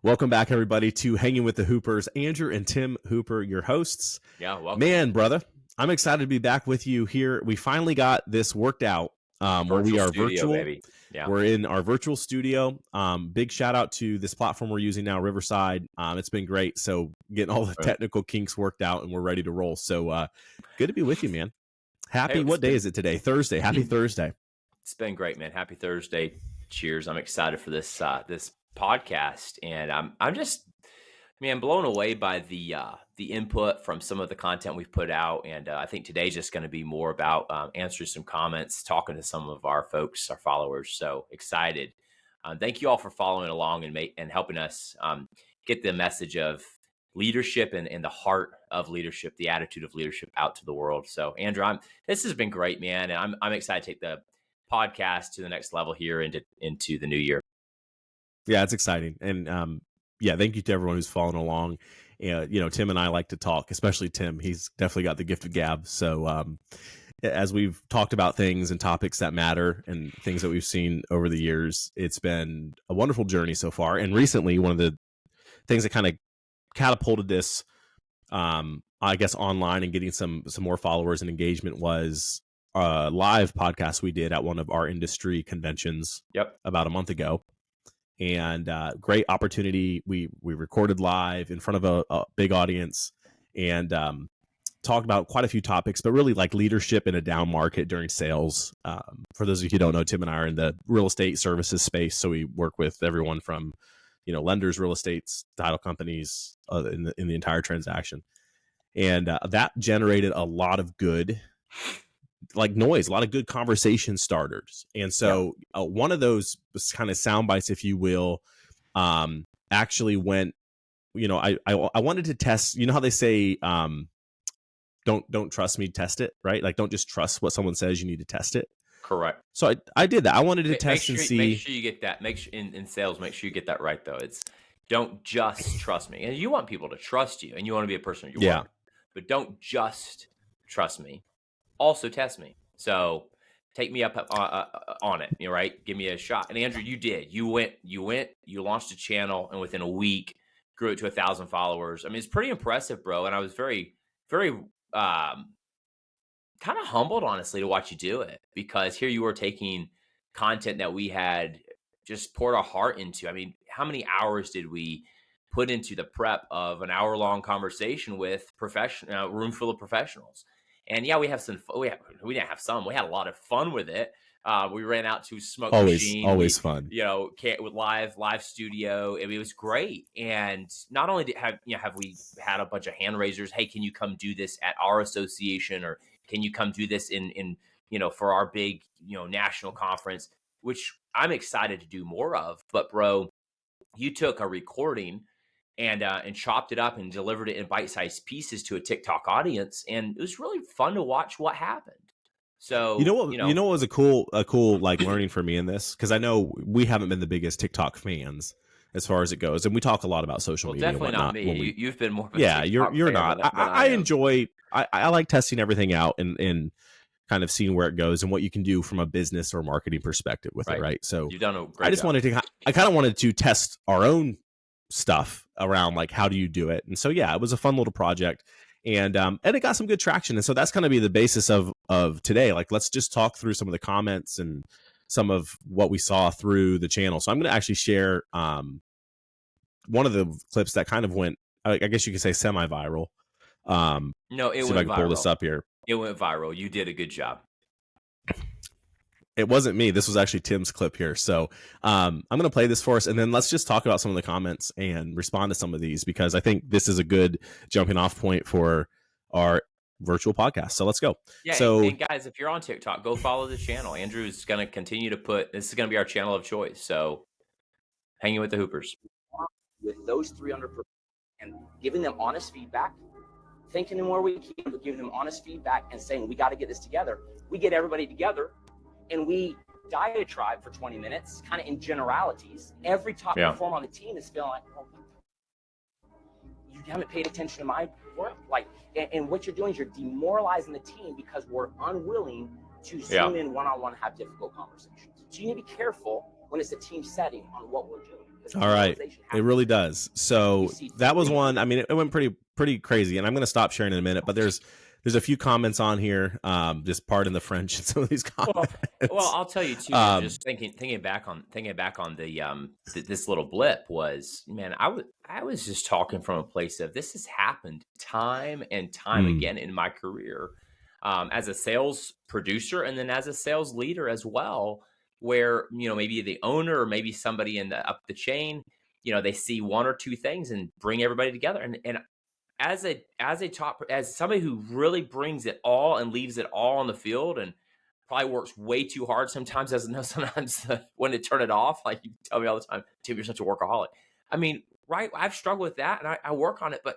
Welcome back, everybody, to Hanging with the Hoopers. Andrew and Tim Hooper, your hosts. Yeah, welcome. Man, brother, I'm excited to be back with you here. We finally got this worked out where we are virtual. Baby. Yeah. We're in our virtual studio. Big shout out to this platform we're using now, Riverside. It's been great. So getting all the technical kinks worked out and we're ready to roll. So good to be with you, man. Happy, what day is it today? Thursday. Happy Thursday. It's been great, man. Happy Thursday. Cheers. I'm excited for this this podcast, and I'm just, man, blown away by the input from some of the content we've put out. And I think today's just going to be more about answering some comments, talking to some of our folks, our followers. So excited. Thank you all for following along and helping us get the message of leadership and the heart of leadership, the attitude of leadership out to the world. So Andrew, this has been great, man. And I'm excited to take the podcast to the next level here into the new year. Yeah, it's exciting. And thank you to everyone who's following along. Tim and I like to talk, especially Tim. He's definitely got the gift of gab. So as we've talked about things and topics that matter and things that we've seen over the years, it's been a wonderful journey so far. And recently, one of the things that kind of catapulted this, I guess, online and getting some more followers and engagement was a live podcast we did at one of our industry conventions about a month ago. And great opportunity. We recorded live in front of a big audience and talked about quite a few topics, but really like leadership in a down market during sales. For those of you who don't know, Tim and I are in the real estate services space. So we work with everyone from, lenders, real estates, title companies in the entire transaction. And that generated a lot of good noise, a lot of good conversation starters. And so one of those kind of sound bites, if you will, actually went, I wanted to test, how they say, don't trust me, test it, right? Like, don't just trust what someone says, you need to test it. Correct. So I did that. I wanted to test and see. Make sure you get that. Make sure in sales, make sure you get that right, though. It's don't just trust me. And you want people to trust you and you want to be a person of your word. But don't just trust me. Also test me. So take me up on it, right? Give me a shot. And Andrew, you did. You launched a channel, and within a week grew it to 1,000 followers. I mean, it's pretty impressive, bro. And I was very, very kind of humbled, honestly, to watch you do it, because here you were taking content that we had just poured our heart into. I mean, how many hours did we put into the prep of an hour-long conversation with a room full of professionals? And we have some. We didn't have some. We had a lot of fun with it. We ran out to Smoke Machine. Always fun. With live studio. It was great. And not only have we had a bunch of hand raisers. Hey, can you come do this at our association, or can you come do this in for our big national conference, which I'm excited to do more of. But bro, you took a recording and chopped it up and delivered it in bite-sized pieces to a TikTok audience, and it was really fun to watch what happened. So what was a cool like learning for me in this, because I know we haven't been the biggest TikTok fans as far as it goes, and we talk a lot about social media. Definitely and whatnot. Not me. You've been more. You're not. I enjoy. I like testing everything out and kind of seeing where it goes and what you can do from a business or marketing perspective with it, right? So you've done a great job. I kind of wanted to test our own stuff around, like, how do you do it? And so it was a fun little project, and it got some good traction. And so that's going to be the basis of today. Like, let's just talk through some of the comments and some of what we saw through the channel. So I'm going to actually share one of the clips that kind of went, I guess you could say, semi-viral. No, it see went if I can viral. Pull this up here. It went viral. You did a good job. It wasn't me. This was actually Tim's clip here. So I'm going to play this for us, and then let's just talk about some of the comments and respond to some of these, because I think this is a good jumping off point for our virtual podcast. So let's go. Yeah. So, and guys, if you're on TikTok, go follow the channel. Andrew's going to continue to this is going to be our channel of choice. So hanging with the Hoopers. With those 300 and giving them honest feedback, thanking them where we can, but giving them honest feedback and saying, we got to get this together. We get everybody together and we diatribe for 20 minutes, kind of in generalities. Every top performer on the team is feeling like, oh, you haven't paid attention to my work. Like, and what you're doing is you're demoralizing the team because we're unwilling to zoom in one-on-one and have difficult conversations. So you need to be careful when it's a team setting on what we're doing. All right. It really does. So that was one. I mean, it went pretty crazy, and I'm going to stop sharing in a minute, but there's a few comments on here. Just pardon the French in some of these comments. Well, I'll tell you too. Just thinking back on the this little blip was, man, I was just talking from a place of this has happened time and time again in my career, as a sales producer and then as a sales leader as well, where maybe the owner or maybe somebody up the chain, they see one or two things and bring everybody together, and as somebody who really brings it all and leaves it all on the field and probably works way too hard sometimes, doesn't know sometimes when to turn it off. Like you tell me all the time, Tim, you're such a workaholic. I mean, right? I've struggled with that and I work on it, but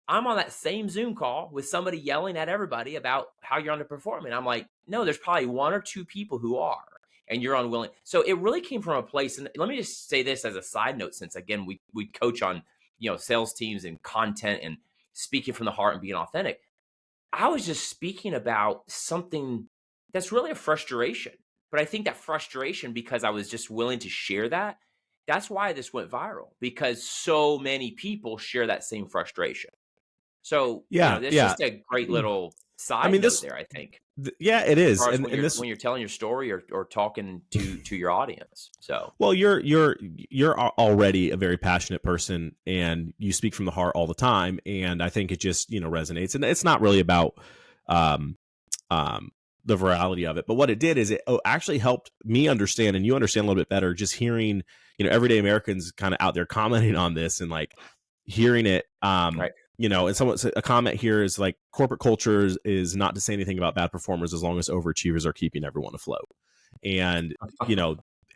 I'm on that same Zoom call with somebody yelling at everybody about how you're underperforming. I'm like, no, there's probably one or two people who are, and you're unwilling. So it really came from a place. And let me just say this as a side note, since again, we coach on, sales teams and content and speaking from the heart and being authentic. I was just speaking about something that's really a frustration. But I think that frustration, because I was just willing to share that, that's why this went viral, because so many people share that same frustration. So, that's just a great little side note there, I think. Yeah, it is. And when you're telling your story or talking to your audience. So, well, you're already a very passionate person, and you speak from the heart all the time. And I think it just resonates. And it's not really about the virality of it, but what it did is it actually helped me understand, and you understand a little bit better, just hearing everyday Americans kind of out there commenting on this and like hearing it. Right. And a comment here is like, corporate culture is not to say anything about bad performers as long as overachievers are keeping everyone afloat. And,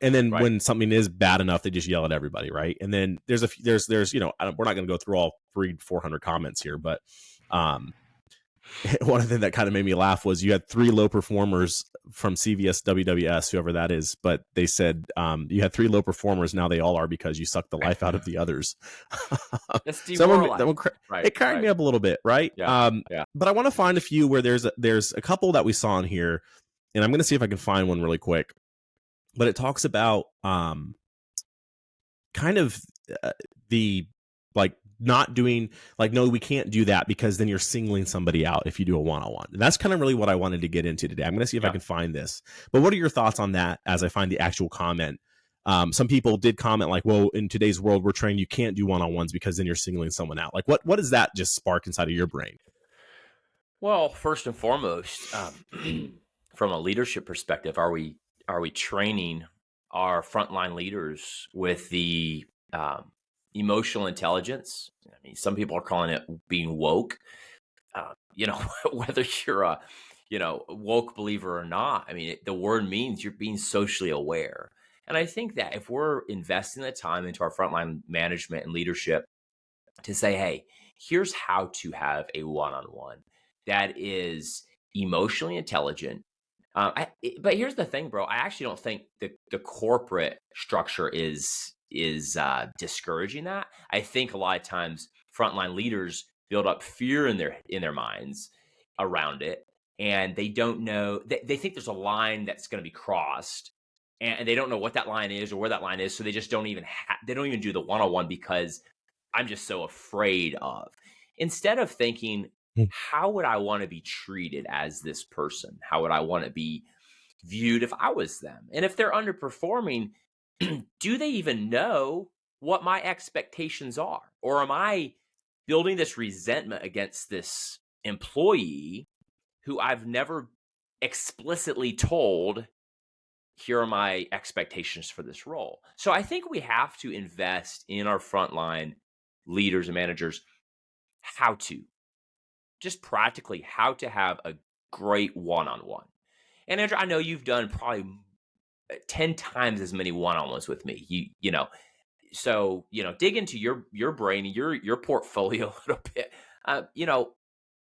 and then right. when something is bad enough, they just yell at everybody. Right. And then there's we're not going to go through all 300-400 comments here, but, one of the things that kind of made me laugh was you had 3 low performers from CVS, WWS, whoever that is, but they said you had 3 low performers. Now they all are because you sucked the life out of the others. That's demoralizing. It cracked me up a little bit, right? Yeah. But I want to find a few where there's a couple that we saw in here, and I'm going to see if I can find one really quick. But it talks about kind of the like not doing like, no, we can't do that because then you're singling somebody out if you do a one-on-one. And that's kind of really what I wanted to get into today. I'm going to see if I can find this. But what are your thoughts on that as I find the actual comment? Some people did comment like, well, in today's world, we're trained you can't do one-on-ones because then you're singling someone out. Like what does that just spark inside of your brain? Well, first and foremost, from a leadership perspective, are we training our frontline leaders with the emotional intelligence? I mean, some people are calling it being woke. Whether you're a woke believer or not, I mean, the word means you're being socially aware. And I think that if we're investing the time into our frontline management and leadership to say, hey, here's how to have a one-on-one that is emotionally intelligent. But here's the thing, bro. I actually don't think the corporate structure is discouraging that. I think a lot of times frontline leaders build up fear in their minds around it, and they don't know. They think there's a line that's going to be crossed, and they don't know what that line is or where that line is. So they just don't even do the one-on-one because I'm just so afraid of. Instead of thinking, how would I want to be treated as this person? How would I want to be viewed if I was them? And if they're underperforming, do they even know what my expectations are? Or am I building this resentment against this employee who I've never explicitly told, here are my expectations for this role? So I think we have to invest in our frontline leaders and managers just practically how to have a great one-on-one. And Andrew, I know you've done probably 10 times as many one-on-ones with me. So dig into your brain, your portfolio a little bit.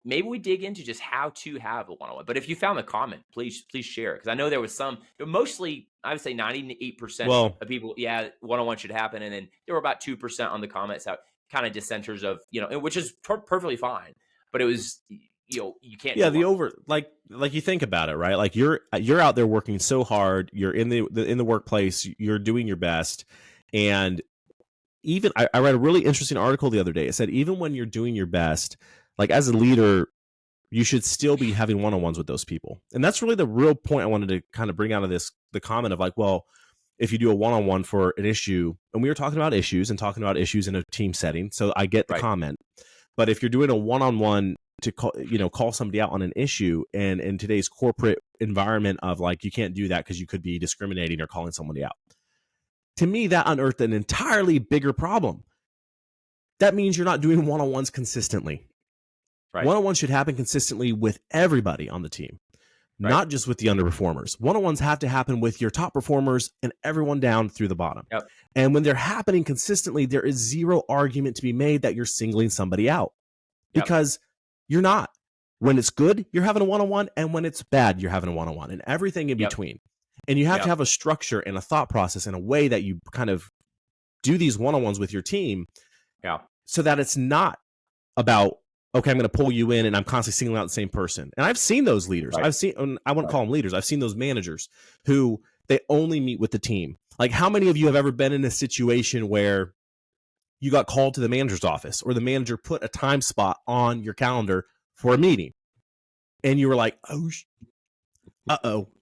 Maybe we dig into just how to have a one-on-one. But if you found the comment, please share it, because I know there was mostly, I would say 98% of people, one-on-one should happen, and then there were about 2% on the comments that kind of dissenters of which is perfectly fine. But it was you can't. Yeah, like you think about it, right? Like you're out there working so hard. You're in the workplace. You're doing your best, and even I read a really interesting article the other day. It said even when you're doing your best, like as a leader, you should still be having one-on-ones with those people. And that's really the real point I wanted to kind of bring out of this, the comment of like, well, if you do a one-on-one for an issue, and we were talking about issues in a team setting, so I get the comment. But if you're doing a one-on-one to call somebody out on an issue, and in today's corporate environment of like, you can't do that because you could be discriminating or calling somebody out. To me, that unearthed an entirely bigger problem. That means you're not doing one-on-ones consistently. Right. One-on-ones should happen consistently with everybody on the team, not just with the underperformers. One-on-ones have to happen with your top performers and everyone down through the bottom. Yep. And when they're happening consistently, there is zero argument to be made that you're singling somebody out, because you're not. When it's good, you're having a one-on-one, and when it's bad, you're having a one-on-one, and everything in between. And you have to have a structure and a thought process and a way that you kind of do these one-on-ones with your team, so that it's not about, okay, I'm going to pull you in and I'm constantly singling out the same person. And I've seen those leaders. I wouldn't call them leaders. I've seen those managers who they only meet with the team. Like, how many of you have ever been in a situation where you got called to the manager's office, or the manager put a time spot on your calendar for a meeting, and you were like, I'm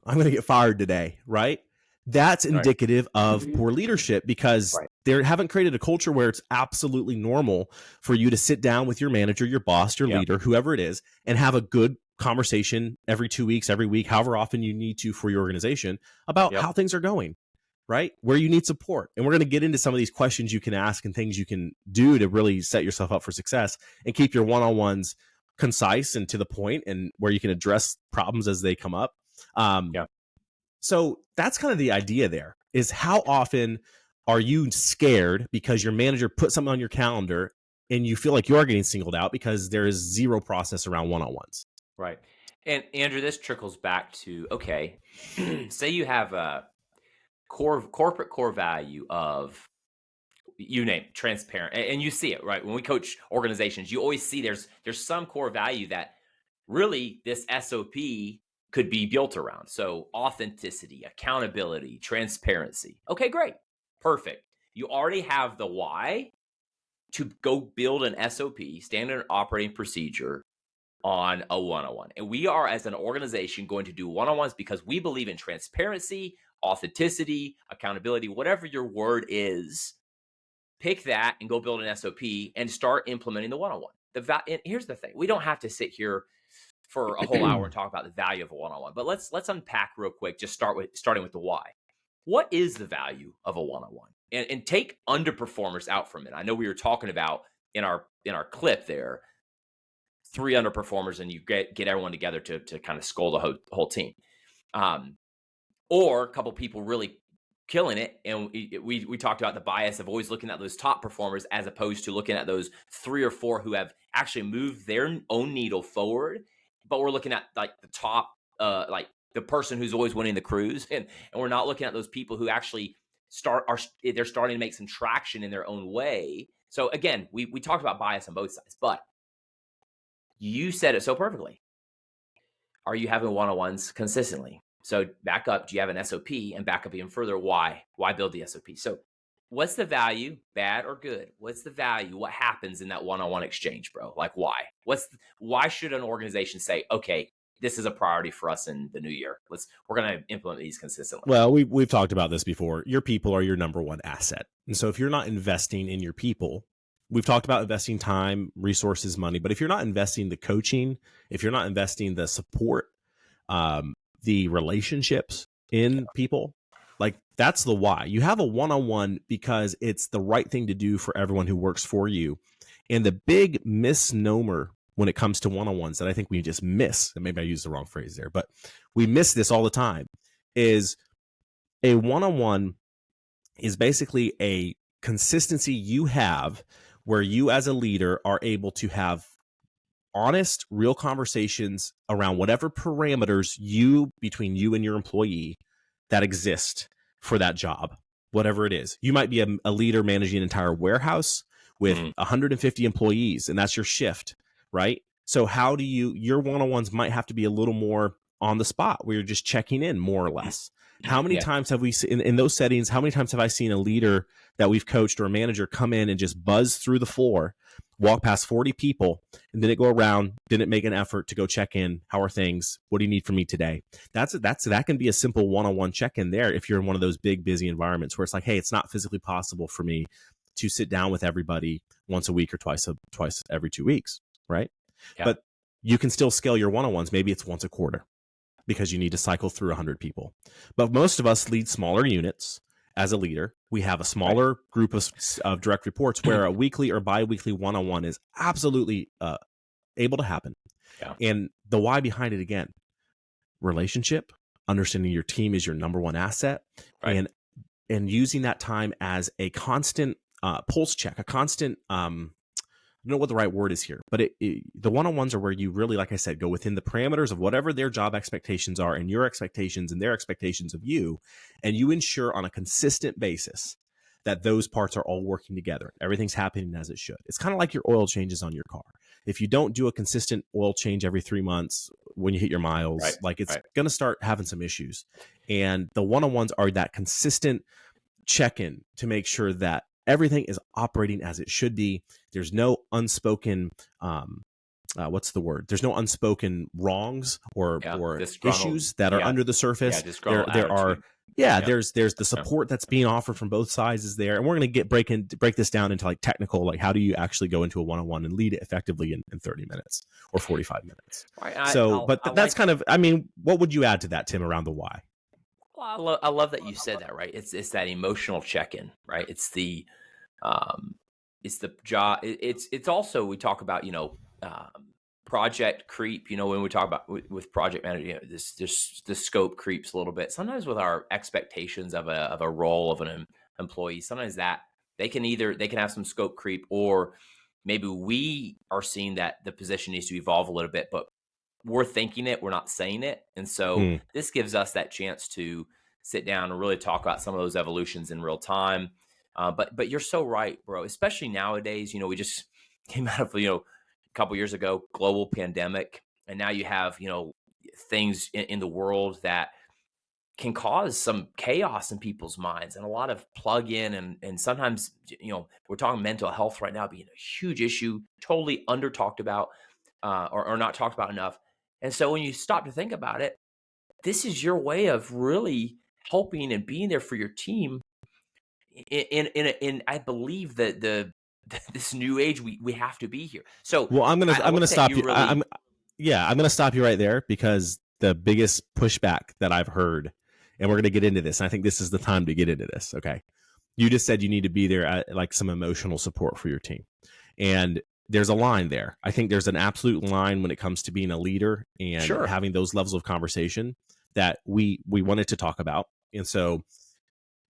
going to get fired today, right? That's indicative of poor leadership, because they haven't created a culture where it's absolutely normal for you to sit down with your manager, your boss, your leader, whoever it is, and have a good conversation every 2 weeks, every week, however often you need to for your organization, about how things are going, right? Where you need support. And we're going to get into some of these questions you can ask and things you can do to really set yourself up for success and keep your one-on-ones concise and to the point, and where you can address problems as they come up. So that's kind of the idea there, is how often are you scared because your manager put something on your calendar and you feel like you're getting singled out because there is zero process around one-on-ones. Right. And Andrew, this trickles back to, okay, say you have a corporate core value of, you name it, transparent, and you see it, right? When we coach organizations, you always see there's some core value that really this SOP could be built around. So authenticity, accountability, transparency. Okay, great. Perfect. You already have the why to go build an SOP, standard operating procedure, on a one-on-one. And we are, as an organization, going to do one-on-ones because we believe in transparency, authenticity, accountability, whatever your word is. Pick that and go build an SOP and start implementing the one-on-one. And here's the thing. We don't have to sit here for a whole hour and talk about the value of a one-on-one, but let's unpack real quick. Just starting with the why. What is the value of a one-on-one? And take underperformers out from it. I know we were talking about in our clip there, 3 underperformers, and you get everyone together to kind of scold the whole team, or a couple people really killing it. And we talked about the bias of always looking at those top performers as opposed to looking at those 3 or 4 who have actually moved their own needle forward. But we're looking at like the top, like the person who's always winning the cruise, and we're not looking at those people who actually they're starting to make some traction in their own way. So again, we talked about bias on both sides, but you said it so perfectly. Are you having one-on-ones consistently? So back up, do you have an SOP? And back up even further, why? Why build the SOP? So what's the value, bad or good? What's the value? What happens in that one-on-one exchange, bro? Like why? Why should an organization say, okay, this is a priority for us in the new year. We're going to implement these consistently. Well, we've talked about this before. Your people are your number one asset. And so if you're not investing in your people, we've talked about investing time, resources, money, but if you're not investing the coaching, if you're not investing the support, the relationships in people, like that's the why. You have a one-on-one because it's the right thing to do for everyone who works for you. And the big misnomer when it comes to one-on-ones that I think we just miss, and maybe I used the wrong phrase there, but we miss this all the time, is a one-on-one is basically a consistency you have where you as a leader are able to have honest, real conversations around whatever parameters between you and your employee that exist for that job, whatever it is. You might be a leader managing an entire warehouse with 150 employees, and that's your shift, right? So how do your one-on-ones might have to be a little more on the spot where you're just checking in more or less. How many times have we seen in those settings? How many times have I seen a leader that we've coached or a manager come in and just buzz through the floor, walk past 40 people, and didn't go around, didn't make an effort to go check in? How are things? What do you need from me today? That can be a simple one-on-one check-in there if you're in one of those big, busy environments where it's like, hey, it's not physically possible for me to sit down with everybody once a week or twice every 2 weeks, right? Yeah. But you can still scale your one-on-ones. Maybe it's once a quarter, because you need to cycle through 100 people. But most of us lead smaller units. As a leader, we have a smaller group of direct reports where a weekly or bi-weekly one-on-one is absolutely able to happen. Yeah. And the why behind it, again, relationship, understanding your team is your number one asset, and using that time as a constant pulse check, a constant I don't know what the right word is here, but the one-on-ones are where you really, like I said, go within the parameters of whatever their job expectations are and your expectations and their expectations of you. And you ensure on a consistent basis that those parts are all working together. Everything's happening as it should. It's kind of like your oil changes on your car. If you don't do a consistent oil change every 3 months when you hit your miles, it's going to start having some issues. And the one-on-ones are that consistent check-in to make sure that everything is operating as it should be. There's no unspoken, what's the word? There's no unspoken wrongs or issues that are under the surface. There's the support that's being offered from both sides is there. And we're going to break this down into like technical, like how do you actually go into a one-on-one and lead it effectively in 30 minutes or 45 minutes. That's kind of, I mean, what would you add to that, Tim, around the why? Well, I love that you said that, right? It's that emotional check-in, right? It's the job. It's also, we talk about, project creep, when we talk about with project manager, this scope creeps a little bit. Sometimes with our expectations of a role of an employee, sometimes that they can have some scope creep, or maybe we are seeing that the position needs to evolve a little bit, but we're thinking it, we're not saying it. And so this gives us that chance to sit down and really talk about some of those evolutions in real time. But you're so right, bro, especially nowadays. We just came out of, a couple years ago, global pandemic. And now you have, things in the world that can cause some chaos in people's minds and a lot of plug in. And sometimes, we're talking mental health right now being a huge issue, totally under talked about or not talked about enough. And so when you stop to think about it, this is your way of really helping and being there for your team. In I believe that this new age, we have to be here. So well, I'm gonna stop you. I'm gonna stop you right there, because the biggest pushback that I've heard, and we're gonna get into this, and I think this is the time to get into this. Okay, you just said you need to be there at like some emotional support for your team, and there's a line there. I think there's an absolute line when it comes to being a leader and having those levels of conversation that we wanted to talk about. And so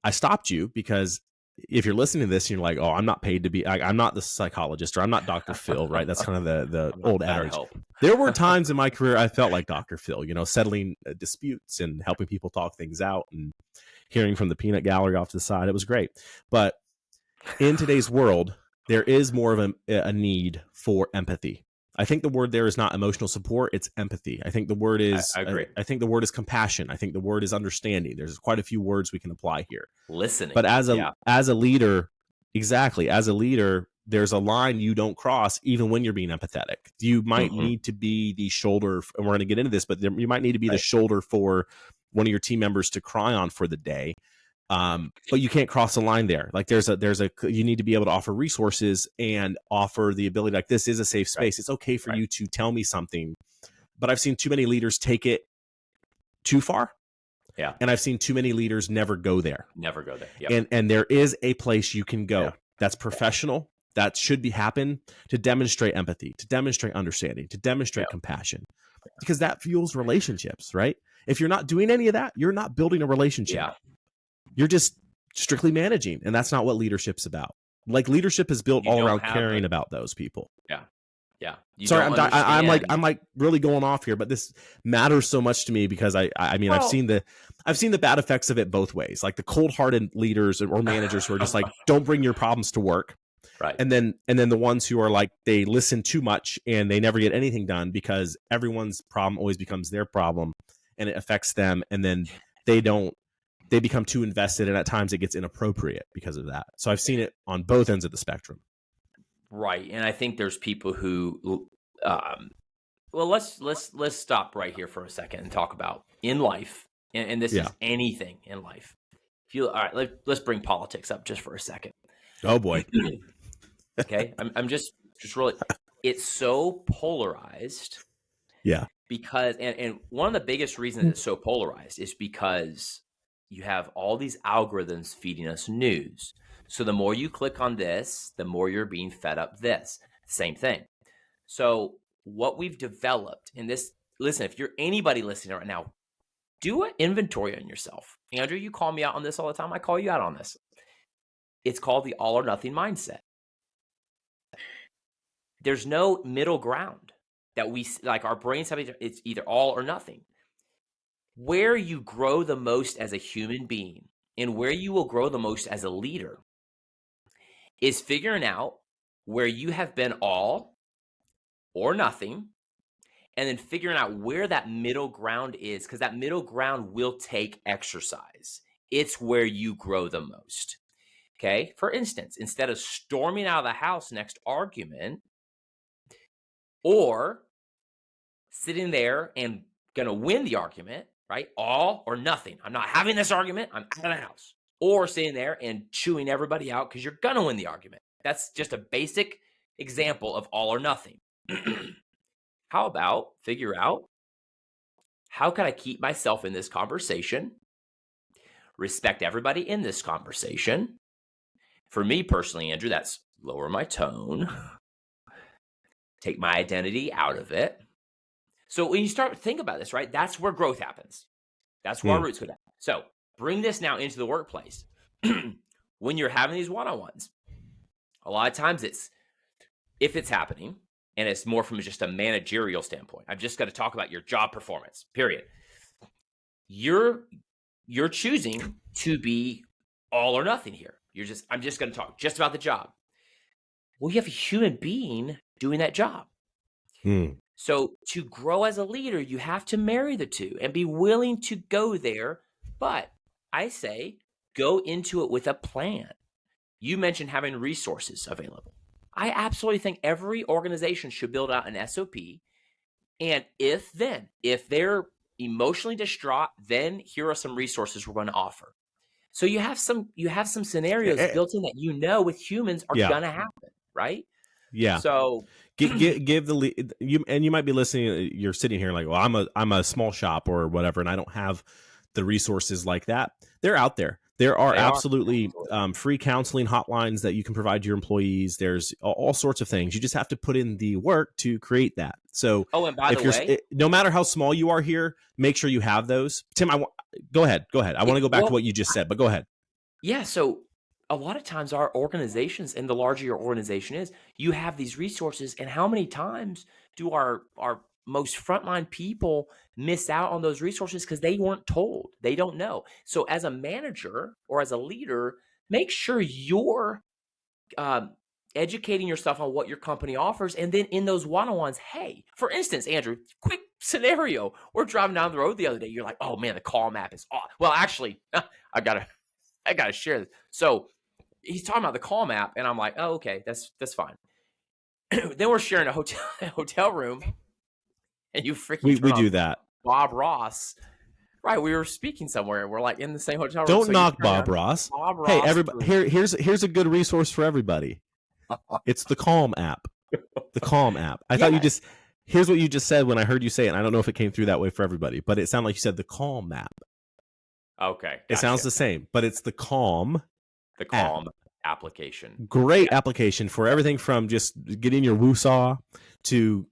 I stopped you because if you're listening to this and you're like, oh, I'm not paid to be, I'm not the psychologist, or I'm not Dr. Phil, right? That's kind of the old adage. There were times in my career I felt like Dr. Phil, settling disputes and helping people talk things out and hearing from the peanut gallery off to the side. It was great. But in today's world, there is more of a need for empathy. I think the word there is not emotional support, it's empathy. I think the word is, I agree. I think the word is compassion. I think the word is understanding. There's quite a few words we can apply here. Listening. But as a leader, exactly, as a leader, there's a line you don't cross even when you're being empathetic. You might need to be the shoulder, and we're going to get into this, but you might need to be the shoulder for one of your team members to cry on for the day. But you can't cross the line there. Like you need to be able to offer resources and offer the ability, like, this is a safe space. It's okay for you to tell me something, but I've seen too many leaders take it too far. Yeah. And I've seen too many leaders never go there. Yep. And there is a place you can go that's professional, that should be happen to demonstrate empathy, to demonstrate understanding, to demonstrate compassion, because that fuels relationships, right? If you're not doing any of that, you're not building a relationship. Yeah. You're just strictly managing, and that's not what leadership's about. Like, leadership is built all around caring about those people. Yeah. Sorry, I'm like really going off here, but this matters so much to me because I mean, I've seen the bad effects of it both ways. Like the cold-hearted leaders or managers who are just like, don't bring your problems to work. Right. And then the ones who are like, they listen too much and they never get anything done because everyone's problem always becomes their problem and it affects them. And then they become too invested, and at times it gets inappropriate because of that. So I've seen it on both ends of the spectrum. Right. And I think there's people who, well, let's stop right here for a second and talk about in life. And this is anything in life. All right, let's bring politics up just for a second. Oh boy. Okay. I'm just really, it's so polarized. Yeah. Because, and one of the biggest reasons it's so polarized is because you have all these algorithms feeding us news. So the more you click on this, the more you're being fed up this. Same thing. So what we've developed in this, listen, if you're anybody listening right now, do an inventory on yourself. Andrew, you call me out on this all the time. I call you out on this. It's called the all or nothing mindset. There's no middle ground that we, like our brains have, it's either all or nothing. Where you grow the most as a human being and where you will grow the most as a leader is figuring out where you have been all or nothing, and then figuring out where that middle ground is, because that middle ground will take exercise. It's where you grow the most. Okay. For instance, instead of storming out of the house next argument or sitting there and going to win the argument, right? All or nothing. I'm not having this argument. I'm out of the house. Or sitting there and chewing everybody out because you're going to win the argument. That's just a basic example of all or nothing. How about figure out, how can I keep myself in this conversation, respect everybody in this conversation? For me personally, Andrew, that's lower my tone, take my identity out of it. So when you start to think about this, right, that's where growth happens. That's where our roots go down. So bring this now into the workplace. When you're having these one-on-ones, a lot of times if it's happening, and it's more from just a managerial standpoint, I've just got to talk about your job performance, period. You're choosing to be all or nothing here. I'm just going to talk just about the job. Well, you have a human being doing that job. So to grow as a leader, you have to marry the two and be willing to go there. But I say, go into it with a plan. You mentioned having resources available. I absolutely think every organization should build out an SOP. And if they're emotionally distraught, then here are some resources we're going to offer. So you have some scenarios built in that with humans are going to happen, right? Yeah. So give you might be listening. You're sitting here like, well, I'm a small shop or whatever, and I don't have the resources like that. They're out there. There are absolutely free counseling hotlines that you can provide to your employees. There's all sorts of things. You just have to put in the work to create that. So, and by the way, no matter how small you are here, make sure you have those. Tim, go ahead. I want to go back to what you just said, but go ahead. Yeah. So a lot of times our organizations, and the larger your organization is, you have these resources, and how many times do our most frontline people miss out on those resources because they weren't told, they don't know. So as a manager or as a leader, make sure you're educating yourself on what your company offers. And then in those one-on-ones, hey, for instance, Andrew, quick scenario. We're driving down the road the other day. You're like, oh man, the Calm app is off. Well, actually, I gotta share this. So he's talking about the Calm app, and I'm like, oh, okay, that's fine. Then we're sharing a hotel room. And you freaking we do that. Bob Ross. Right. We were speaking somewhere and we're like in the same hotel room. Don't knock Bob Ross. Hey, everybody, here's a good resource for everybody. It's the Calm app. The Calm app. I thought here's what you just said when I heard you say it. And I don't know if it came through that way for everybody, but it sounded like you said the Calm app. Okay. Gotcha. It sounds the same, but it's the Calm. The Calm application. Great application for everything from just getting your woo-saw to,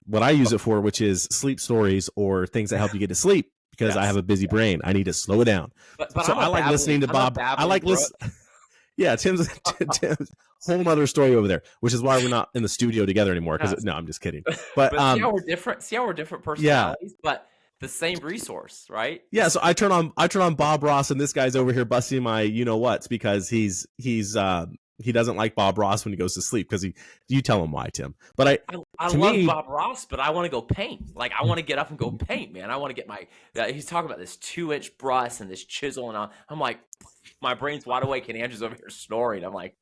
what I use it for, which is sleep stories or things that help you get to sleep, because I have a busy brain. I need to slow it down. But so I like listening to Bob. I like listening. Yeah, Tim's whole nother story over there, which is why we're not in the studio together anymore. No, I'm just kidding. But see how we're different. See how we're different personalities, but the same resource, right? Yeah. So I turn on Bob Ross, and this guy's over here busting my whats because he's he doesn't like Bob Ross when he goes to sleep because you tell him why, Tim. But I love Bob Ross, but I want to go paint. Like, I want to get up and go paint, man. I want to get my, he's talking about this 2-inch brush and this chisel. And I'm like, my brain's wide awake and Andrew's over here snoring. I'm like,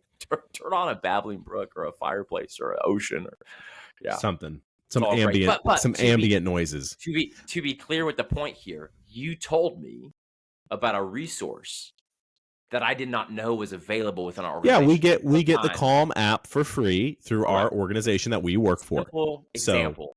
turn on a babbling brook or a fireplace or an ocean or something. Some ambient, ambient noises. To be clear with the point here, you told me about a resource that I did not know was available within our organization. Yeah, we get the Calm app for free through our organization that we work for. Simple example.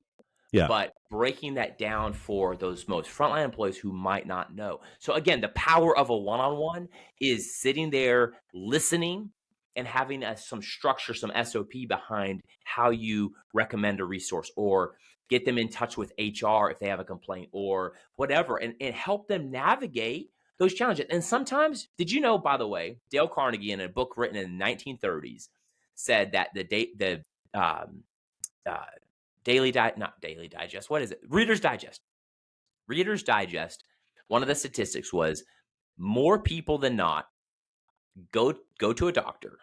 Yeah. But breaking that down for those most frontline employees who might not know. So again, the power of a one-on-one is sitting there listening and having some structure, some SOP behind how you recommend a resource or get them in touch with HR if they have a complaint or whatever, and help them navigate those challenges. And sometimes, did you know, by the way, Dale Carnegie, in a book written in the 1930s, said that Reader's Digest, one of the statistics was more people than not go to a doctor,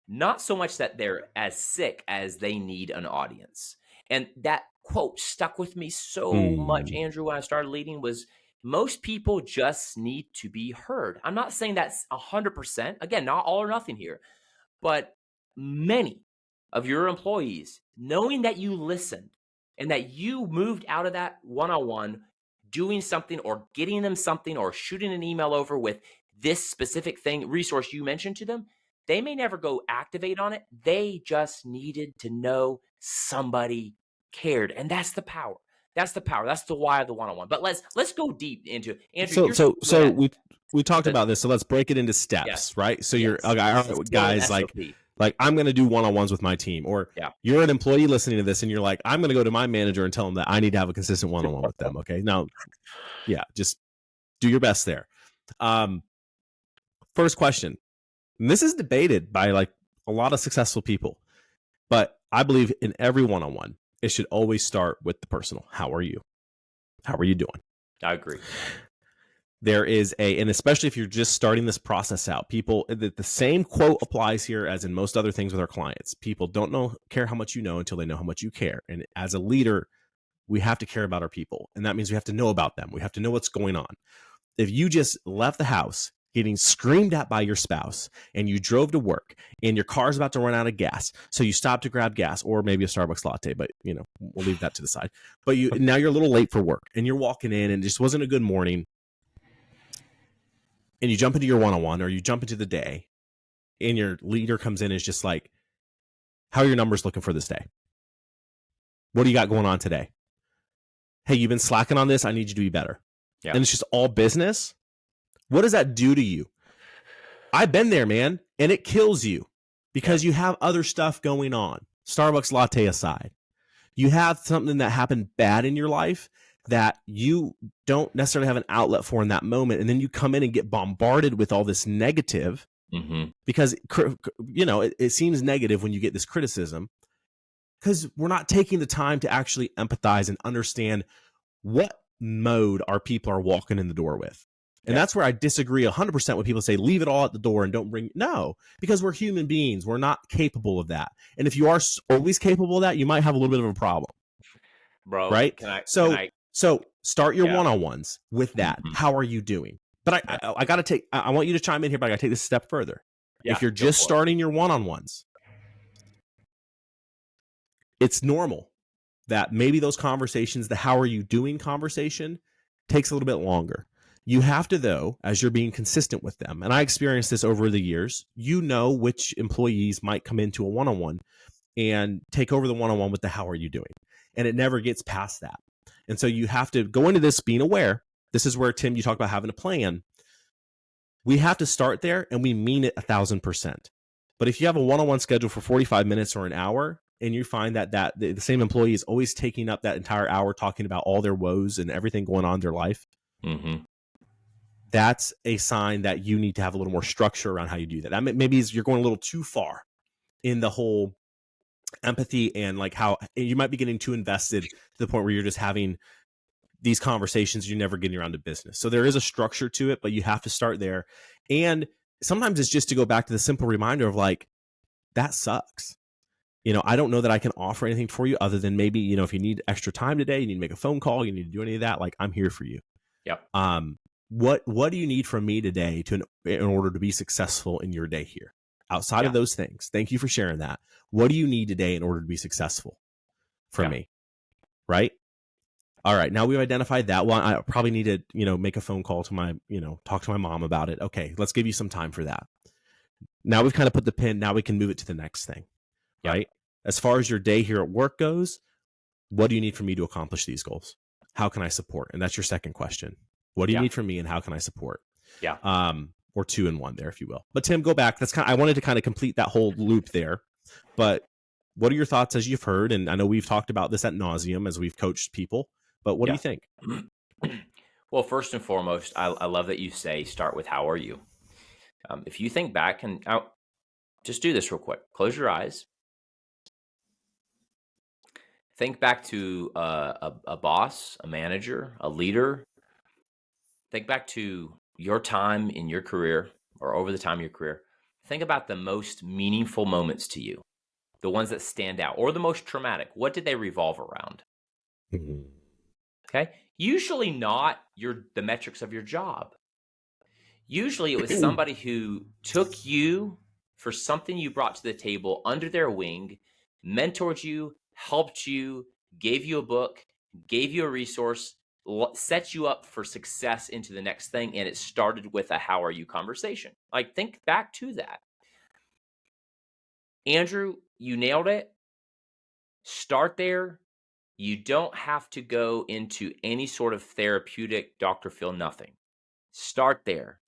not so much that they're as sick as they need an audience. And that quote stuck with me so much, Andrew, when I started leading, was most people just need to be heard. I'm not saying that's 100%. Again, not all or nothing here, but many of your employees, knowing that you listened and that you moved out of that one-on-one doing something or getting them something or shooting an email over with this specific resource you mentioned to them, they may never go activate on it. They just needed to know somebody cared. And that's the power. That's the power. That's the why of the one-on-one. But let's go deep into Andrew. So we talked about this. So let's break it into steps, right? So you're guys like I'm going to do one-on-ones with my team, or you're an employee listening to this and you're like, I'm going to go to my manager and tell them that I need to have a consistent one-on-one with them. Okay. Now, just do your best there. First question. And this is debated by like a lot of successful people, but I believe in every one-on-one, it should always start with the personal. How are you? How are you doing? I agree. There is and especially if you're just starting this process out, the same quote applies here as in most other things with our clients. People don't care how much you know until they know how much you care. And as a leader, we have to care about our people. And that means we have to know about them. We have to know what's going on. If you just left the house getting screamed at by your spouse and you drove to work and your car's about to run out of gas, so you stopped to grab gas or maybe a Starbucks latte, but we'll leave that to the side. But now you're a little late for work and you're walking in and it just wasn't a good morning, and you jump into your one-on-one or you jump into the day and your leader comes in and is just like, how are your numbers looking for this day? What do you got going on today? Hey, you've been slacking on this. I need you to be better. Yeah. And it's just all business. What does that do to you? I've been there, man, and it kills you because you have other stuff going on. Starbucks latte aside, you have something that happened bad in your life that you don't necessarily have an outlet for in that moment. And then you come in and get bombarded with all this negative because, it seems negative when you get this criticism because we're not taking the time to actually empathize and understand what mode our people are walking in the door with. And that's where I disagree 100% when people say, leave it all at the door and don't bring. No, because we're human beings. We're not capable of that. And if you are always capable of that, you might have a little bit of a problem. Bro, right? So start your one-on-ones with that. How are you doing? But I got to I want you to chime in here, but I got to take this a step further. If you're just starting your one-on-ones, it's normal that maybe those conversations, the how are you doing conversation, takes a little bit longer. You have to, though, as you're being consistent with them, and I experienced this over the years, which employees might come into a one-on-one and take over the one-on-one with the how are you doing? And it never gets past that. And so you have to go into this being aware. This is where, Tim, you talked about having a plan. We have to start there, and we mean it 1,000%. But if you have a one-on-one schedule for 45 minutes or an hour, and you find that the same employee is always taking up that entire hour talking about all their woes and everything going on in their life, that's a sign that you need to have a little more structure around how you do that. That maybe you're going a little too far in the whole empathy and like how you might be getting too invested to the point where you're just having these conversations, you're never getting around to business. So there is a structure to it, but you have to start there. And sometimes it's just to go back to the simple reminder of like, that sucks. I don't know that I can offer anything for you other than maybe, if you need extra time today, you need to make a phone call, you need to do any of that, like, I'm here for you. Yep. What do you need from me today in order to be successful in your day here? Outside of those things, thank you for sharing that. What do you need today in order to be successful from me? Right? All right. Now we've identified that. Well, I probably need to, make a phone call to talk to my mom about it. Okay. Let's give you some time for that. Now we've kind of put the pin. Now we can move it to the next thing. Right? As far as your day here at work goes, what do you need from me to accomplish these goals? How can I support? And that's your second question. What do you need from me and how can I support? Yeah. Or 2 in 1 there, if you will. But Tim, go back. I wanted to kind of complete that whole loop there. But what are your thoughts as you've heard? And I know we've talked about this ad nauseum as we've coached people, but what do you think? Well, first and foremost, I love that you say start with how are you? If you think back, and just do this real quick. Close your eyes. Think back to a boss, a manager, a leader. Think back to your time in your career or over the time of your career. Think about the most meaningful moments to you, the ones that stand out, or the most traumatic. What did they revolve around? Mm-hmm. Okay. Usually not the metrics of your job. Usually it was somebody who took you for something you brought to the table under their wing, mentored you, helped you, gave you a book, gave you a resource, set you up for success into the next thing. And it started with a how are you conversation. Like, think back to that. Andrew, you nailed it. Start there. You don't have to go into any sort of therapeutic Dr. Phil nothing. Start there.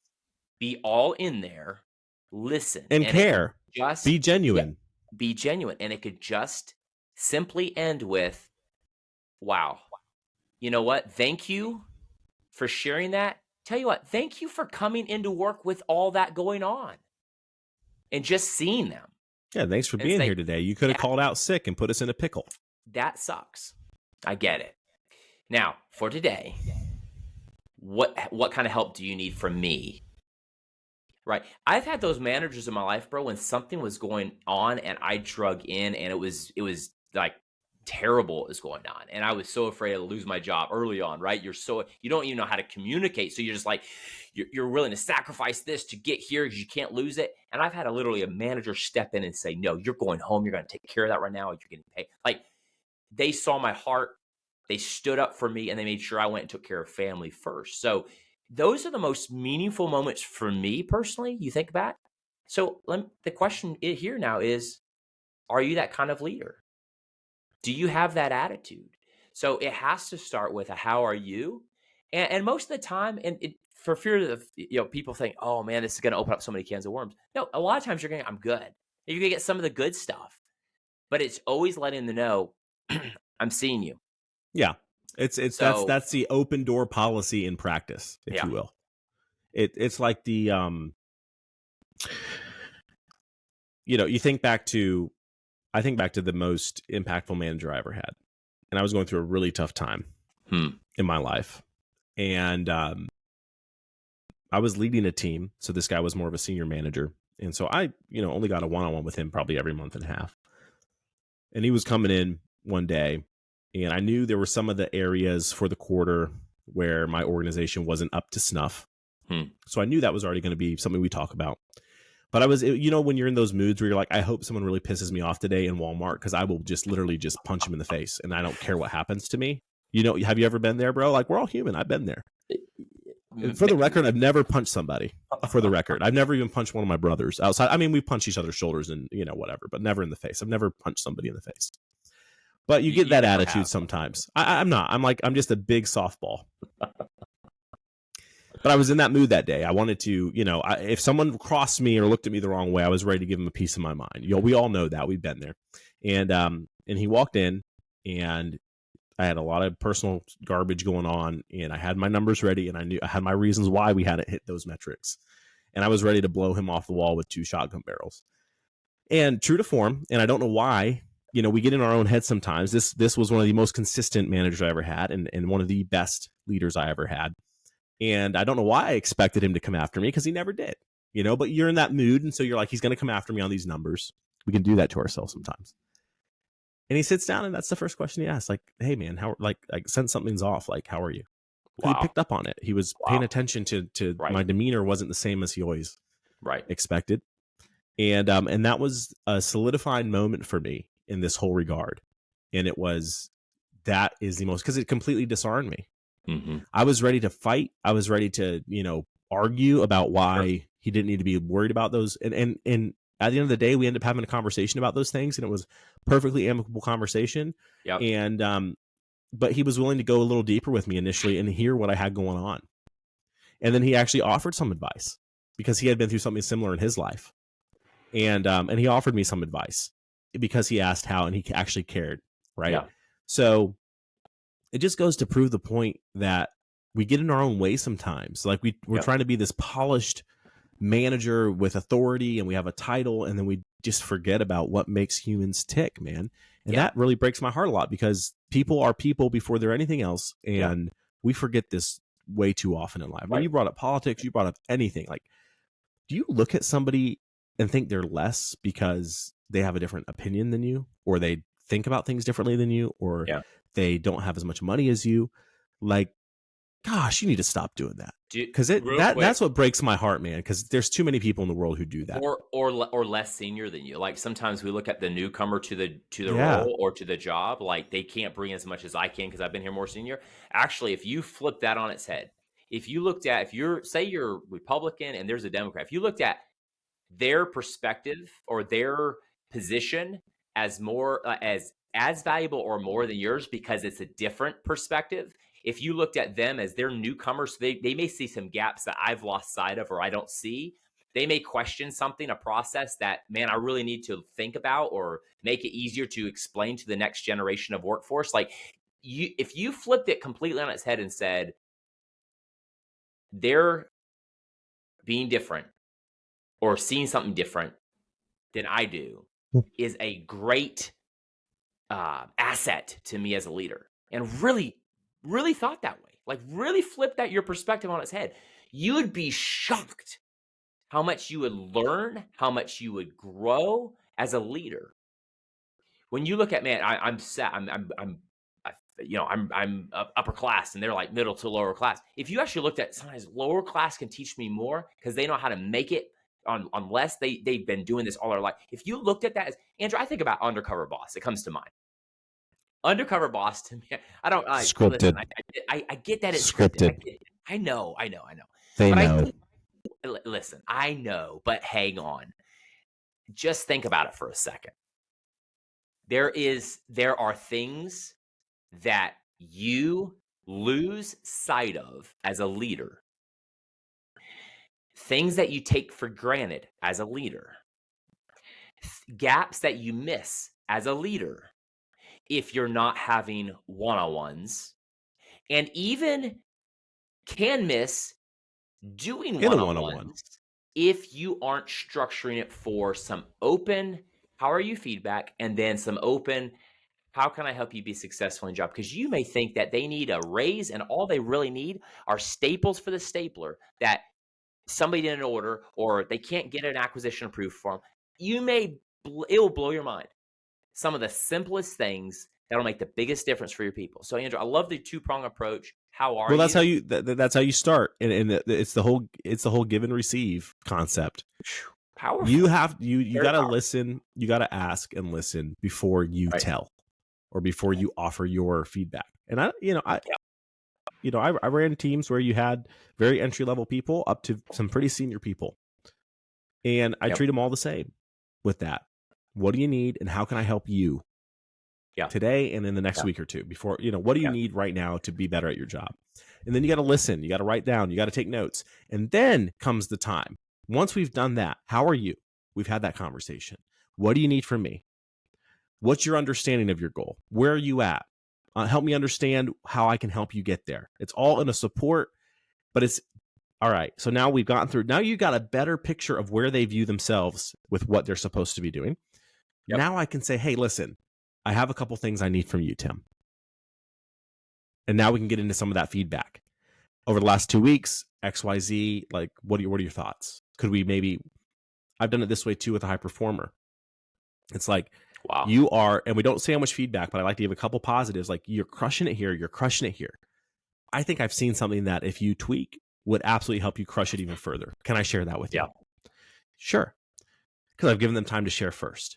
Be all in there. Listen. And care. Just be genuine. Yeah, be genuine. And it could just simply end with, wow. You know what? Thank you for sharing that. Tell you what, thank you for coming into work with all that going on and just seeing them. Yeah, thanks for being here today. You could have called out sick and put us in a pickle. That sucks. I get it. Now, for today, what kind of help do you need from me? Right. I've had those managers in my life, bro, when something was going on and I drug in and it was like terrible is going on. And I was so afraid to lose my job early on, right? You don't even know how to communicate. So you're just like, you're willing to sacrifice this to get here because you can't lose it. And I've had literally a manager step in and say, no, you're going home. You're going to take care of that right now. You're getting paid. Like, they saw my heart. They stood up for me and they made sure I went and took care of family first. So those are the most meaningful moments for me personally. You think back. So the question here now is, are you that kind of leader? Do you have that attitude? So it has to start with a how are you? And most of the time, for fear of people think, oh man, this is going to open up so many cans of worms. No, a lot of times I'm good. You're going to get some of the good stuff, but it's always letting them know, I'm seeing you. Yeah. That's the open door policy in practice, if you will. It's like the, you think back to, I think back to the most impactful manager I ever had. And I was going through a really tough time in my life. And I was leading a team. So this guy was more of a senior manager. And so I, only got a one-on-one with him probably every month and a half. And he was coming in one day. And I knew there were some of the areas for the quarter where my organization wasn't up to snuff. So I knew that was already going to be something we talk about. But I was, when you're in those moods where you're like, I hope someone really pisses me off today in Walmart because I will just literally just punch him in the face and I don't care what happens to me. Have you ever been there, bro? Like, we're all human. I've been there. For the record, I've never punched somebody. For the record, I've never even punched one of my brothers outside. I mean, we punch each other's shoulders and, whatever, but never in the face. I've never punched somebody in the face. But you get that attitude sometimes. I'm not. I'm just a big softball. But I was in that mood that day. I wanted to, if someone crossed me or looked at me the wrong way, I was ready to give them a piece of my mind. We all know that. We've been there. And he walked in, and I had a lot of personal garbage going on, and I had my numbers ready, and I had my reasons why we hadn't hit those metrics. And I was ready to blow him off the wall with 2 shotgun barrels. And true to form, and I don't know why, we get in our own head sometimes. This was one of the most consistent managers I ever had, and one of the best leaders I ever had. And I don't know why I expected him to come after me because he never did, but you're in that mood. And so you're like, he's going to come after me on these numbers. We can do that to ourselves sometimes. And he sits down, and that's the first question he asks, like, "Hey, man, how like sense something's off. Like, how are you?" Because he Wow. picked up on it. He was paying attention to Right. my demeanor wasn't the same as he always Right. expected. And that was a solidifying moment for me in this whole regard. And that is the most, because it completely disarmed me. Mm-hmm. I was ready to fight. I was ready to, argue about why he didn't need to be worried about those. And at the end of the day, we ended up having a conversation about those things, and it was perfectly amicable conversation. Yep. And but he was willing to go a little deeper with me initially and hear what I had going on. And then he actually offered some advice because he had been through something similar in his life. And he offered me some advice because he asked how, and he actually cared. Right. Yeah. So it just goes to prove the point that we get in our own way sometimes. Like we're trying to be this polished manager with authority, and we have a title, and then we just forget about what makes humans tick, man. And that really breaks my heart a lot, because people are people before they're anything else. And we forget this way too often in life. When you brought up politics, you brought up anything. Like, do you look at somebody and think they're less because they have a different opinion than you, or they think about things differently than you, or they don't have as much money as you? Like, gosh, you need to stop doing that, because that's what breaks my heart, man. Because there's too many people in the world who do that, or less senior than you. Like, sometimes we look at the newcomer to the role or to the job, like they can't bring as much as I can because I've been here more senior. Actually, if you flip that on its head, if you're say you're Republican and there's a Democrat, if you looked at their perspective or their position as more as valuable or more than yours because it's a different perspective. If you looked at them as their newcomers, they may see some gaps that I've lost sight of or I don't see. They may question something, a process that, man, I really need to think about or make it easier to explain to the next generation of workforce. Like, if you flipped it completely on its head and said, they're being different or seeing something different than I do, is a great asset to me as a leader. And really thought that way. Like, really flip your perspective on its head. You would be shocked how much you would learn, how much you would grow as a leader. When you look at, man, I'm upper class and they're like middle to lower class. If you actually looked at, sometimes lower class can teach me more because they know how to make it on less. They've been doing this all their life. If you looked at that as, Andrew, I think about Undercover Boss. It comes to mind. Undercover Boss, to me, I don't scripted. Listen, I get that it's scripted. I know. They know. Listen, I know, but hang on. Just think about it for a second. There are things that you lose sight of as a leader. Things that you take for granted as a leader. Gaps that you miss as a leader if you're not having one-on-ones, and even can miss doing one-on-ones if you aren't structuring it for some open, how are you feedback, and then some open, how can I help you be successful in your job? Because you may think that they need a raise and all they really need are staples for the stapler that somebody didn't order, or they can't get an acquisition approved for them. It will blow your mind. Some of the simplest things that'll make the biggest difference for your people. So, Andrew, I love the two-prong approach. How are you? Well, that's how you start, and it's the whole give and receive concept. Powerful. You got to listen. You got to ask and listen before you tell, or before you offer your feedback. And I ran teams where you had very entry-level people up to some pretty senior people, and I treat them all the same with that. What do you need, and how can I help you today and in the next week or two? Before, what do you need right now to be better at your job? And then you got to listen, you got to write down, you got to take notes. And then comes the time. Once we've done that, how are you? We've had that conversation. What do you need from me? What's your understanding of your goal? Where are you at? Help me understand how I can help you get there. It's all in a support, but it's all right. So now we've gotten through. Now you got a better picture of where they view themselves with what they're supposed to be doing. Yep. Now I can say, hey, listen, I have a couple things I need from you, Tim. And now we can get into some of that feedback. Over the last 2 weeks, XYZ, like, what are your thoughts? Could we maybe, I've done it this way too with a high performer. It's like, Wow. you are, and we don't say how much feedback, but I like to give a couple positives. Like, you're crushing it here. You're crushing it here. I think I've seen something that if you tweak would absolutely help you crush it even further. Can I share that with you? Sure. Because I've given them time to share first.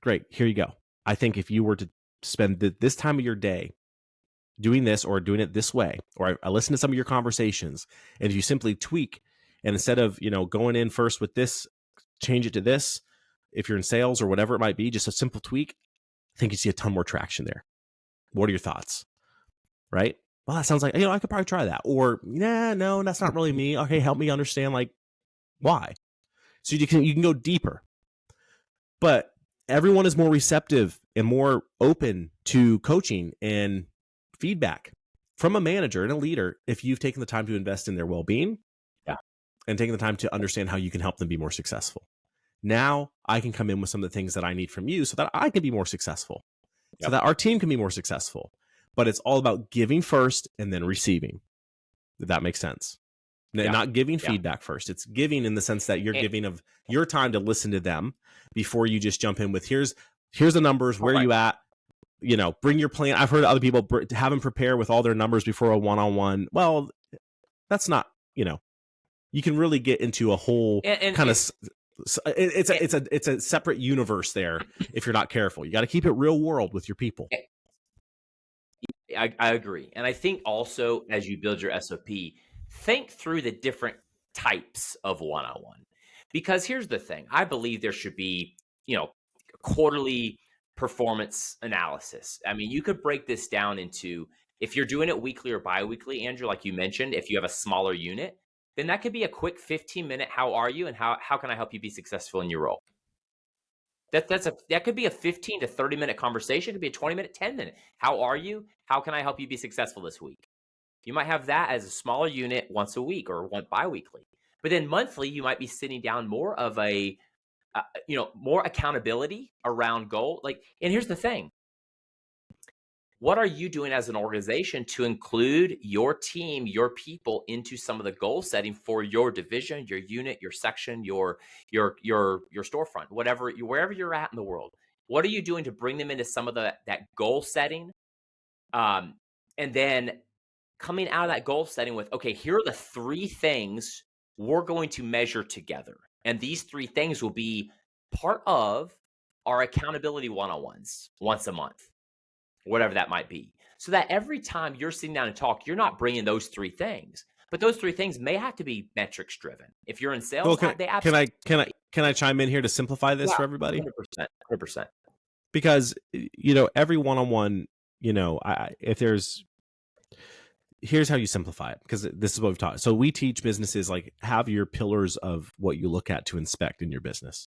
Great. Here you go. I think if you were to spend this time of your day doing this or doing it this way, or I listen to some of your conversations, and if you simply tweak, and instead of, going in first with this, change it to this, if you're in sales or whatever it might be, just a simple tweak, I think you see a ton more traction there. What are your thoughts? Right? Well, that sounds like, I could probably try that. Or, no, that's not really me. Okay, help me understand, like, why. So you can go deeper. But everyone is more receptive and more open to coaching and feedback from a manager and a leader if you've taken the time to invest in their well-being, and taking the time to understand how you can help them be more successful. Now I can come in with some of the things that I need from you so that I can be more successful, so that our team can be more successful. But it's all about giving first and then receiving. If that makes sense. Not giving feedback first. It's giving in the sense that you're giving of your time to listen to them before you just jump in with, here's the numbers, where are you at? Bring your plan. I've heard other people have them prepare with all their numbers before a one-on-one. Well, that's not, you can really get into a whole kind of, it's a separate universe there if you're not careful. You got to keep it real world with your people. I agree. And I think also as you build your SOP, think through the different types of one-on-one. Because here's the thing. I believe there should be, quarterly performance analysis. I mean, you could break this down into, if you're doing it weekly or bi-weekly, Andrew, like you mentioned, if you have a smaller unit, then that could be a quick 15-minute, how are you? And how can I help you be successful in your role? That could be a 15 to 30-minute conversation. It could be a 20-minute, 10-minute. How are you? How can I help you be successful this week? You might have that as a smaller unit once a week or one bi-weekly. But then monthly, you might be sitting down more of a, more accountability around goal. And here's the thing. What are you doing as an organization to include your team, your people into some of the goal setting for your division, your unit, your section, your storefront, wherever you're at in the world? What are you doing to bring them into some of that goal setting? And then coming out of that goal setting with, okay, here are the 3 things we're going to measure together. And these 3 things will be part of our accountability one-on-ones once a month, whatever that might be. So that every time you're sitting down and talk, you're not bringing those 3 things, but those 3 things may have to be metrics driven. If you're in sales, can I chime in here to simplify this for everybody? 100%. Because, every one-on-one, here's how you simplify it, because this is what we've taught. So we teach businesses, like, have your pillars of what you look at to inspect in your business,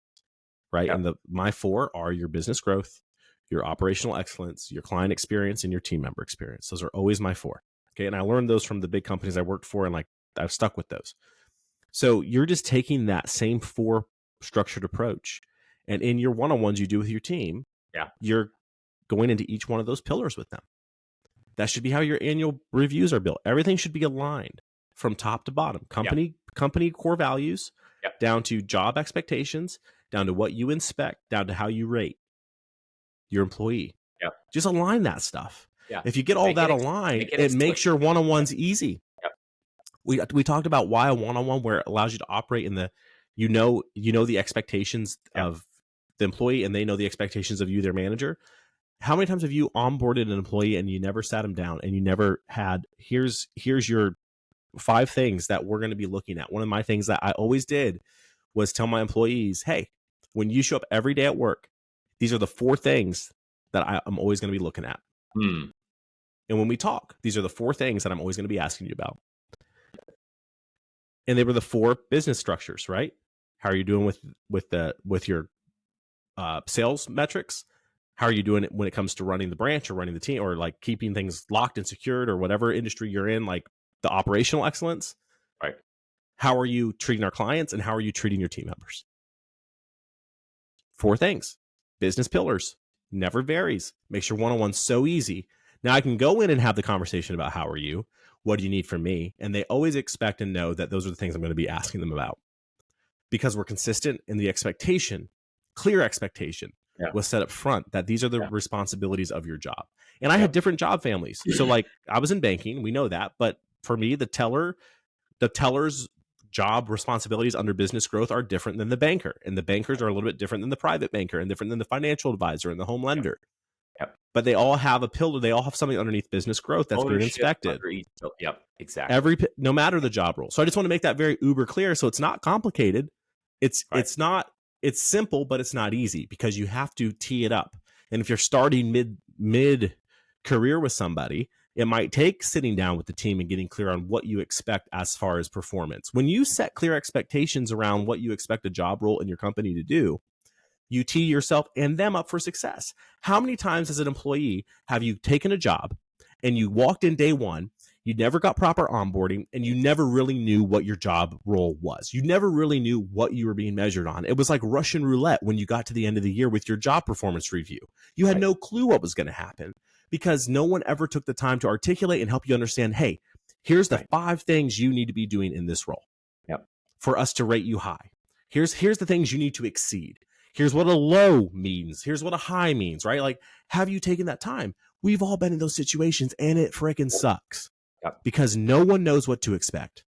right? Yep. And my 4 are your business growth, your operational excellence, your client experience, and your team member experience. Those are always my 4. Okay. And I learned those from the big companies I worked for, and I've stuck with those. So you're just taking that same 4 structured approach, and in your one-on-ones you do with your team, you're going into each one of those pillars with them. That should be how your annual reviews are built. Everything should be aligned from top to bottom. Company core values, down to job expectations, down to what you inspect, down to how you rate your employee. Just align that stuff. If you get all that aligned, it makes your one-on-ones easy. We talked about why a one-on-one, where it allows you to operate in the, the expectations of the employee, and they know the expectations of you, their manager. How many times have you onboarded an employee and you never sat him down and you never had, here's your 5 things that we're going to be looking at? One of my things that I always did was tell my employees, hey, when you show up every day at work, these are the 4 things that I'm always going to be looking at. And when we talk, these are the 4 things that I'm always going to be asking you about. And they were the 4 business structures, right? How are you doing with your sales metrics? How are you doing it when it comes to running the branch or running the team, or like keeping things locked and secured, or whatever industry you're in, like the operational excellence? Right. How are you treating our clients, and how are you treating your team members? 4 things. Business pillars. Never varies. Makes your one-on-one so easy. Now I can go in and have the conversation about how are you? What do you need from me? And they always expect and know that those are the things I'm going to be asking them about, because we're consistent in the expectation, clear expectation was set up front, that these are the responsibilities of your job. And I had different job families. So like I was in banking, we know that, but for me, the teller's job responsibilities under business growth are different than the banker, and the bankers are a little bit different than the private banker and different than the financial advisor and the home lender. But they all have a pillar. They all have something underneath business growth that's been inspected. Exactly. No matter the job role. So I just want to make that very uber clear. So it's not complicated. It's simple, but it's not easy because you have to tee it up. And if you're starting mid career with somebody, it might take sitting down with the team and getting clear on what you expect as far as performance. When you set clear expectations around what you expect a job role in your company to do, you tee yourself and them up for success. How many times as an employee have you taken a job and you walked in day one, you never got proper onboarding, and you never really knew what your job role was? You never really knew what you were being measured on. It was like Russian roulette when you got to the end of the year with your job performance review. You had no clue what was going to happen because no one ever took the time to articulate and help you understand, hey, here's the 5 things you need to be doing in this role for us to rate you high. Here's the things you need to exceed. Here's what a low means. Here's what a high means, right? Like, have you taken that time? We've all been in those situations, and it freaking sucks because no one knows what to expect.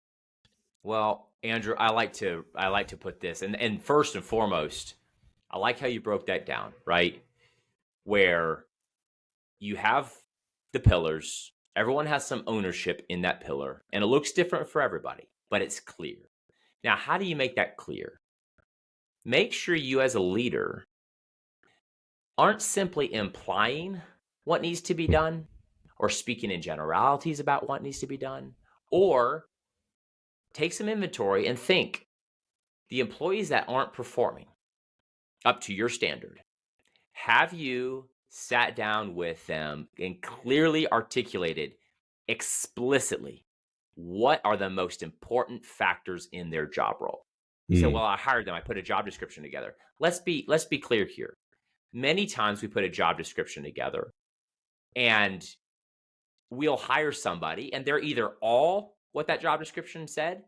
Well, Andrew, I like to put this, and first and foremost, I like how you broke that down, right? Where you have the pillars, everyone has some ownership in that pillar, and it looks different for everybody, but it's clear. Now, how do you make that clear? Make sure you as a leader aren't simply implying what needs to be done or speaking in generalities about what needs to be done, or take some inventory and think the employees that aren't performing up to your standard, have you sat down with them and clearly articulated explicitly what are the most important factors in their job role? So, well, I hired them. I put a job description together. Let's be clear here. Many times we put a job description together and we'll hire somebody and they're either all what that job description said,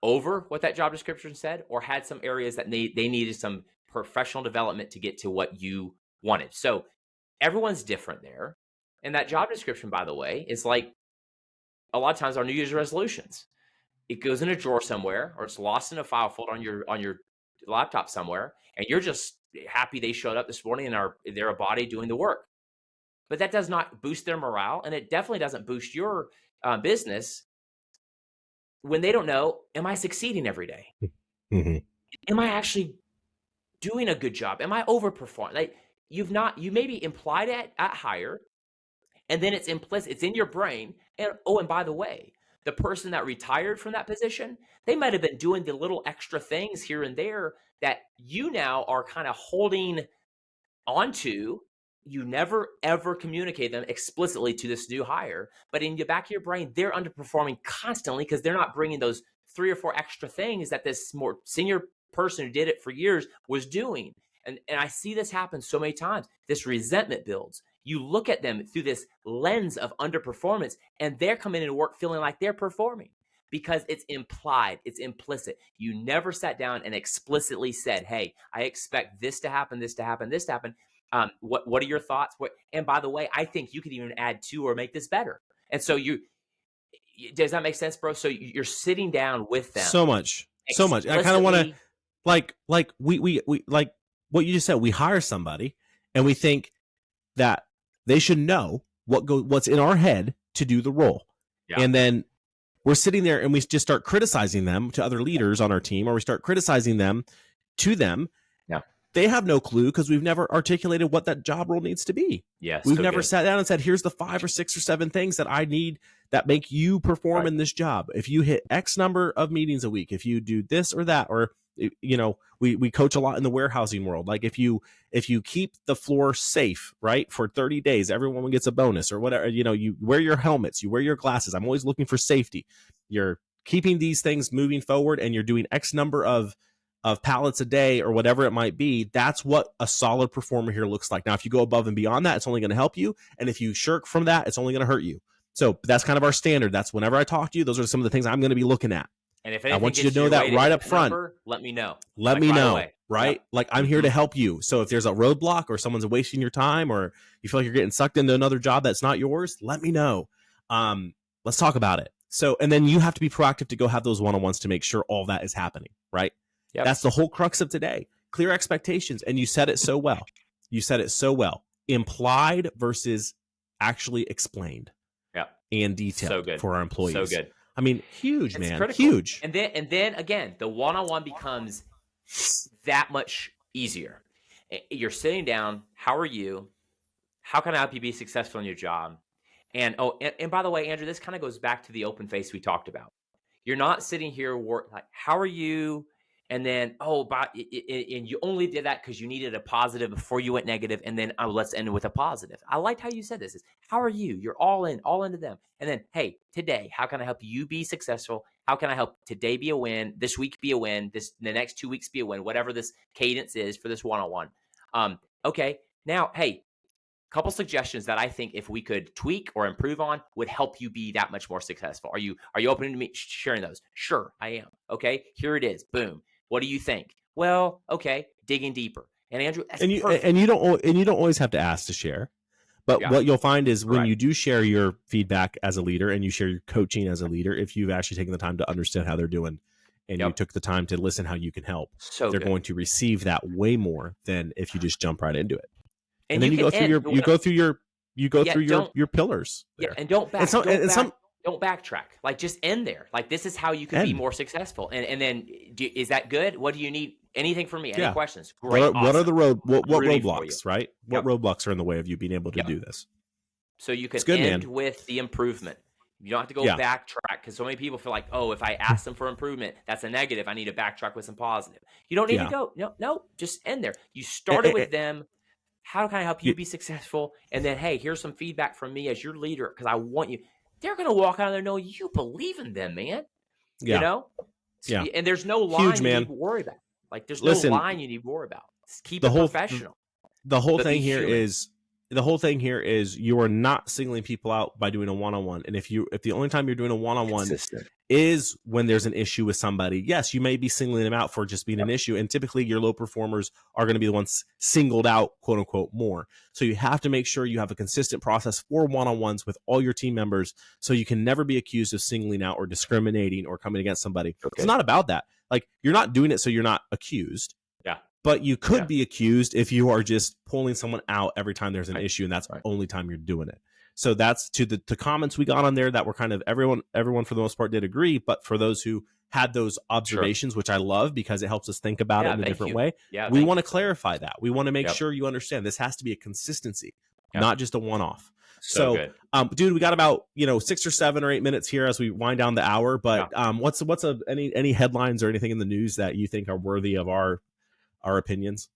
over what that job description said, or had some areas that they needed some professional development to get to what you wanted. So everyone's different there. And that job description, by the way, is like a lot of times our New Year's resolutions. It goes in a drawer somewhere, or it's lost in a file folder on your laptop somewhere, and you're just happy they showed up this morning and they're a body doing the work. But that does not boost their morale, and it definitely doesn't boost your business when they don't know, am I succeeding every day? Mm-hmm. Am I actually doing a good job? Am I overperforming? Like you maybe implied it at hire, and then it's implicit, it's in your brain. And by the way, the person that retired from that position, they might have been doing the little extra things here and there that you now are kind of holding onto. You never, ever communicate them explicitly to this new hire, but in the back of your brain, they're underperforming constantly because they're not bringing those 3 or 4 extra things that this more senior person who did it for years was doing. And I see this happen so many times. This resentment builds. You look at them through this lens of underperformance, and they're coming into work feeling like they're performing because it's implied, it's implicit. You never sat down and explicitly said, hey, I expect this to happen, this to happen, this to happen. What are your thoughts? And by the way, I think you could even add to or make this better. And so does that make sense, bro? So you're sitting down with them. So much. I kind of want to like we like what you just said. We hire somebody and we think that they should know what's in our head to do the role. Yeah. And then we're sitting there and we just start criticizing them to other leaders on our team, or we start criticizing them to them. Yeah. They have no clue because we've never articulated what that job role needs to be. Yes. We've never sat down and said, here's the 5 or 6 or 7 things that I need that make you perform in this job. If you hit X number of meetings a week, if you do this or that, or, you know, we coach a lot in the warehousing world. Like if you keep the floor safe, right, for 30 days, everyone gets a bonus or whatever. You know, you wear your helmets, you wear your glasses. I'm always looking for safety. You're keeping these things moving forward, and you're doing X number of pallets a day or whatever it might be. That's what a solid performer here looks like. Now, if you go above and beyond that, it's only going to help you. And if you shirk from that, it's only going to hurt you. So that's kind of our standard. That's whenever I talk to you, those are some of the things I'm going to be looking at. And if I want you to know that right up front. Let me know. Let me know. right? Like, I'm here to help you. So if there's a roadblock or someone's wasting your time or you feel like you're getting sucked into another job that's not yours, let me know. Let's talk about it. So, and then you have to be proactive to go have those one-on-ones to make sure all that is happening, right? Yep. That's the whole crux of today. Clear expectations. And you said it so well. You said it so well. Implied versus actually explained. Yeah. And detailed for our employees. So good. I mean, huge, man. Critical. Huge. And then again, the one-on-one becomes that much easier. You're sitting down. How are you? How can I help you be successful in your job? And by the way, Andrew, this kind of goes back to the open face we talked about. You're not sitting here like, how are you? And then, and you only did that because you needed a positive before you went negative. And then let's end with a positive. I liked how you said this. Is how are you? You're all into them. And then, hey, today, how can I help you be successful? How can I help today be a win? This week be a win. The next 2 weeks be a win. Whatever this cadence is for this one-on-one. Okay. Now, hey, couple suggestions that I think if we could tweak or improve on would help you be that much more successful. Are you open to me sharing those? Sure, I am. Okay, here it is. Boom. What do you think? Well, okay, digging deeper. And Andrew, that's perfect. You don't always have to ask to share. But what you'll find is when you do share your feedback as a leader and you share your coaching as a leader, if you've actually taken the time to understand how they're doing and you took the time to listen how you can help, they're going to receive that way more than if you just jump right into it. And then you go through your pillars. There. Yeah, and don't backtrack. Like, just end there. Like, this is how you can be more successful. And then, is that good? What do you need? Anything from me? Any questions? Great. What are the roadblocks? Right? What roadblocks are in the way of you being able to do this? So you can end with the improvement. You don't have to go backtrack, because so many people feel like, oh, if I ask them for improvement, that's a negative. I need to backtrack with some positive. You don't need to go. No, just end there. You started with them. How can I help you be successful? And then, hey, here's some feedback from me as your leader, because I want you. They're going to walk out of there knowing you believe in them, man. Yeah. You know? Yeah. And there's no line you need to worry about. Like, there's no line you need to worry about. Just keep it professional. The whole thing here is you are not singling people out by doing a one-on-one. And if the only time you're doing a one-on-one is when there's an issue with somebody, yes, you may be singling them out for just being an issue. And typically your low performers are going to be the ones singled out, quote unquote, more. So you have to make sure you have a consistent process for one-on-ones with all your team members, so you can never be accused of singling out or discriminating or coming against somebody. Okay. It's not about that. Like, you're not doing it so you're not accused. Yeah. But you could be accused if you are just pulling someone out every time there's an issue, and that's the only time you're doing it. So that's to the comments we got on there that were kind of everyone for the most part did agree. But for those who had those observations, which I love because it helps us think about it in a different way, we want to clarify that. We want to make sure you understand this has to be a consistency, not just a one-off. So dude, we got about 6 or 7 or 8 minutes here as we wind down the hour. But what's any headlines or anything in the news that you think are worthy of our opinions?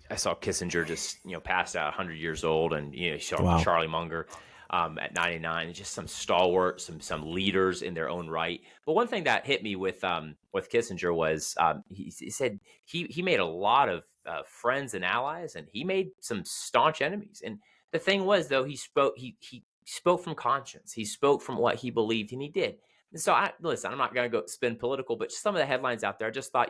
I saw Kissinger just passed out 100 years old, and saw Charlie Munger at 99. Just some stalwart, some leaders in their own right. But one thing that hit me with Kissinger was he said he made a lot of friends and allies, and he made some staunch enemies. And the thing was, though, he spoke from conscience. He spoke from what he believed, and he did. And so listen, I'm not going to go spin political, but some of the headlines out there, I just thought,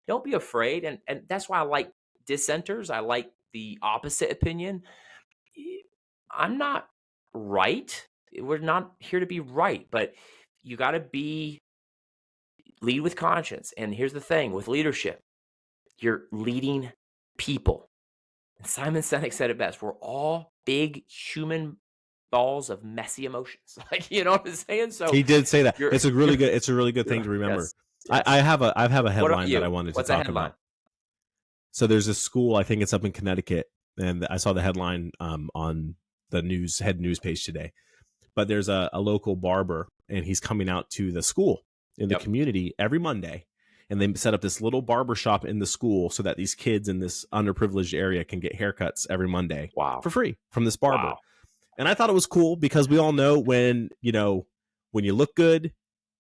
don't be afraid. And that's why I like dissenters. I like the opposite opinion. I'm not right. We're not here to be right, but you got to lead with conscience. And here's the thing with leadership, you're leading people. And Simon Sinek said it best. We're all big human balls of messy emotions. Like, you know what I'm saying? So he did say that. It's a really good thing to remember. Yes. I have a headline that I wanted to talk about. So there's a school, I think it's up in Connecticut, and I saw the headline on the head news page today. But there's a local barber, and he's coming out to the school in the community every Monday, and they set up this little barber shop in the school so that these kids in this underprivileged area can get haircuts every Monday for free from this barber. Wow. And I thought it was cool because we all know when you look good,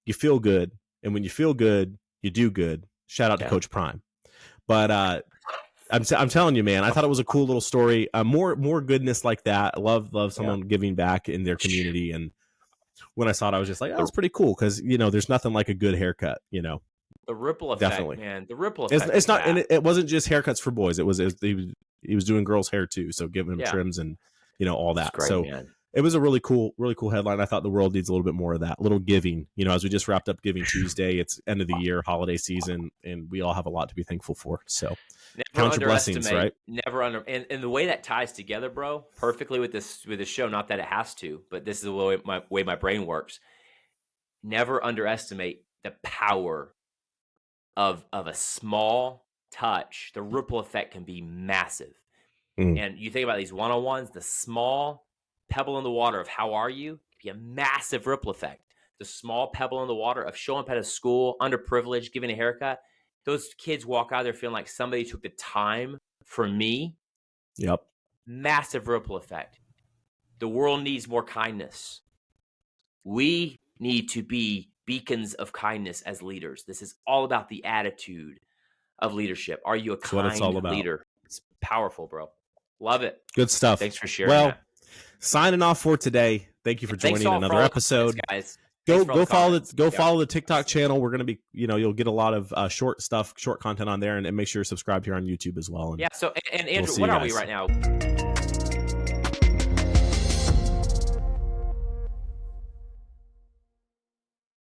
you feel good, and when you feel good, you do good. Shout out to Coach Prime. But I'm telling you, man, I thought it was a cool little story. More goodness like that. I love someone giving back in their community. And when I saw it, I was just like, oh, that's pretty cool because there's nothing like a good haircut. The ripple effect, Definitely. man. The ripple effect. It's not, and it wasn't just haircuts for boys. He was doing girls' hair too, so giving them trims and all That's that. great, So man. it was a really cool headline. I thought the world needs a little bit more of that, a little giving. As we just wrapped up Giving Tuesday, it's end of the year, holiday season, and we all have a lot to be thankful for. So count your blessings, right? And the way that ties together, bro, perfectly with this show. Not that it has to, but this is the way my brain works. Never underestimate the power of a small touch. The ripple effect can be massive. And you think about these one-on-ones, the small pebble in the water of how are you can be a massive ripple effect. The small pebble in the water of showing up at a school, underprivileged, giving a haircut. Those kids walk out there feeling like somebody took the time for me. Yep. Massive ripple effect. The world needs more kindness. We need to be beacons of kindness as leaders. This is all about the attitude of leadership. Are you a kind leader? It's powerful, bro. Love it. Good stuff. Thanks for sharing that. Signing off for today. Thank you for joining another episode. Guys. Go follow the TikTok channel. We're going to be, you'll get a lot of short content on there, and make sure you're subscribed here on YouTube as well. And so, and Andrew, what are we right now?